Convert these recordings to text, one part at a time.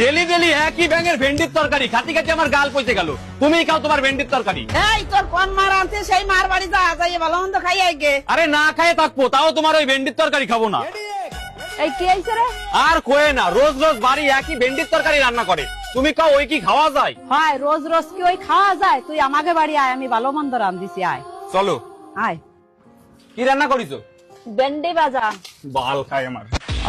Daily daily একই ব্যাঙের ভেন্ডির তরকারি খাতি খাতি আমার গাল পচে গেল। তুমি খাও তোমার ভেন্ডির তরকারি। এই তোর কোন মার আনছে সেই মার বাড়ি যা যাইয়ে ভালো মন্দ খাই আইগে। আরে না খাইয়ে থাকবো তাও তোমার ওই ভেন্ডির তরকারি খাবো না। এই কি আইছে রে? আর কোয়ে না, রোজ রোজ বাড়ি একই ভেন্ডির তরকারি রান্না করে। তুমি খাও, ওই কি খাওয়া যায়? হয় রোজ রোজ কি ওই খাওয়া যায়? তুই আমাকে বাড়ি আয়, আমি ভালো মন্দ রান্ধিছি, আয় চলো। আয়। কি রান্না করিছো? ভেন্ডি ভাজা। বাল খায়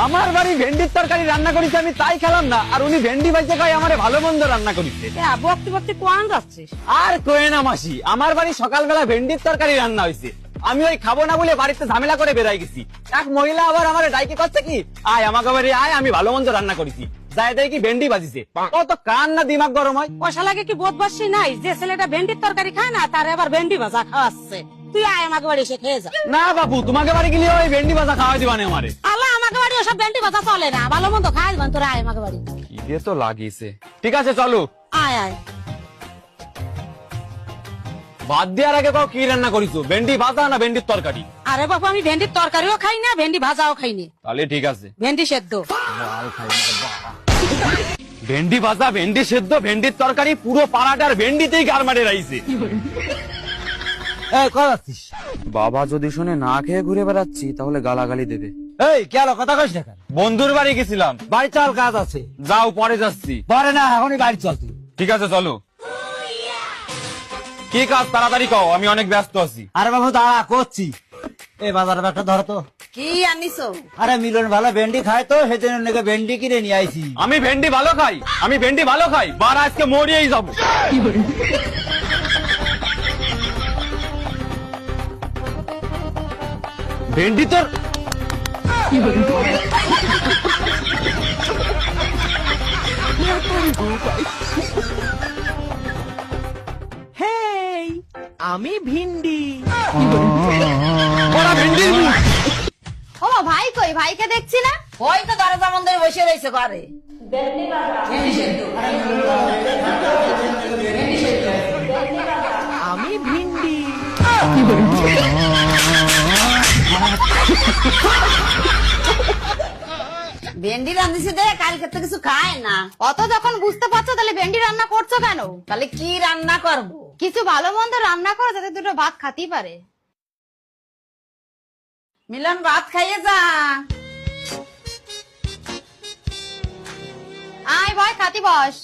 আমার বাড়ি ভেন্ডির তরকারি রান্না করিছে, আমি তাই খেলাম না, আর উনি ভেন্ডি ভাইজে খাই আমারে ভালো মন্দ রান্না করিছে। বকতে বকতে কোয়ান যাচ্ছিস? আর কোয়ে না মাসি, আমার বাড়ি সকালবেলা ভেন্ডির তরকারি রান্না হয়েছে, আমি ওই খাবো না বলে বাড়িতে ঝামেলা করে বেরাই গেছি। এক মহিলা আবার আমার ডাইকে করছে কি, আয় আমাকে বাড়ি আয়, আমি ভালো মন্দ রান্না করেছি। যাই দেয় কি ভেন্ডি বাজিছে, কত কান না দিমাগ গরম হয়। পয়সা লাগে কি বোধবাসী নাই যে ছেলেটা ভেন্ডির তরকারি খায় না তার আবার ভেন্ডি ভাজা খাওয়াচ্ছে? তুই আয় আমাকে বাড়ি এসে খেয়ে যা। না বাবু, তোমাকে বাড়ি গেলে ওই ভেন্ডি ভাজা খাওয়া দিবানে আমারে। আল্লাহ, আমাকে বাড়ি ওসব ভেন্ডি ভাজা চলে না, ভালো মন্দ খাই দিবান। তোরা আয় আমাকে বাড়ি। ঈদে তো লাগিয়েছে। ঠিক আছে চলো। আয় আয়। ভাত দেওয়ার আগে কও কি রান্না করিছো, ভেন্ডি ভাজা না ভেন্ডির তরকারি? আরে বাবু, আমি ভেন্ডির তরকারিও খাই না, ভেন্ডি ভাজাও খাই না। তাহলে ঠিক আছে। ভেন্ডি সেদ্ধ। ভেন্ডি ভাজা, ভেন্ডি সেদ্ধ, ভেন্ডির তরকারি, পুরো পাড়াটার ভেন্ডিতেই গারমারে রাইছে। বাবা যদি শুনে না খেয়ে ঘুরে বেড়াচ্ছি তাহলে গালাগালি দেবে। এই কেন কথা কইস না কেন? বন্ধুর বাড়ি গেছিলাম। বাড়ি চল, কাজ আছে। যাও, পরে যাচ্ছি। পরে না, এখনই বাড়ি চল তুই। ঠিক আছে চলো। কি কাজ তাড়াতাড়ি কও, আমি অনেক ব্যস্ত আছি। আরে বাবু দাঁড়া, করছি। এই বাজারে একটা ধরো তো। কি আনিছো? আরে মিলন ভালো ভেন্ডি খায় তো, সেজন্য নাকি ভেন্ডি কিনে নিয়ে আইছি। আমি ভেন্ডি ভালো খাই, আমি ভেন্ডি ভালো খাই, বার আজকে মরিয়েই যাবো। ভেন্ডি তোর আমি ভিন্ডি। ওরা ভেন্ডির মুখ। ও ভাই কই? ভাইকে দেখছি না। ওই তো দরজা বন্ধ হয়ে বসে রয়েছে ঘরে। আমি ভিন্ডি। ভেন্ডি রান্ধিছে দে, কালকে তো কিছু খায় না। অত যখন বুঝতে পারছো তাহলে ভেন্ডি রান্না করছো কেন? তাহলে কি রান্না করবো? কিছু ভালো মন্দ রান্না করো যাতে দুটো ভাত খাতেই পারে। মিলন ভাত খাইয়ে যা। আয় ভয়, খাতি বস।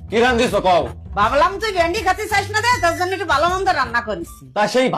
কি রান্ধিছো কও? ভাবলাম তুই ভেন্ডি খাতে চাইস না দে, তার জন্য একটু ভালো মন্দ রান্না করিস। তা সেই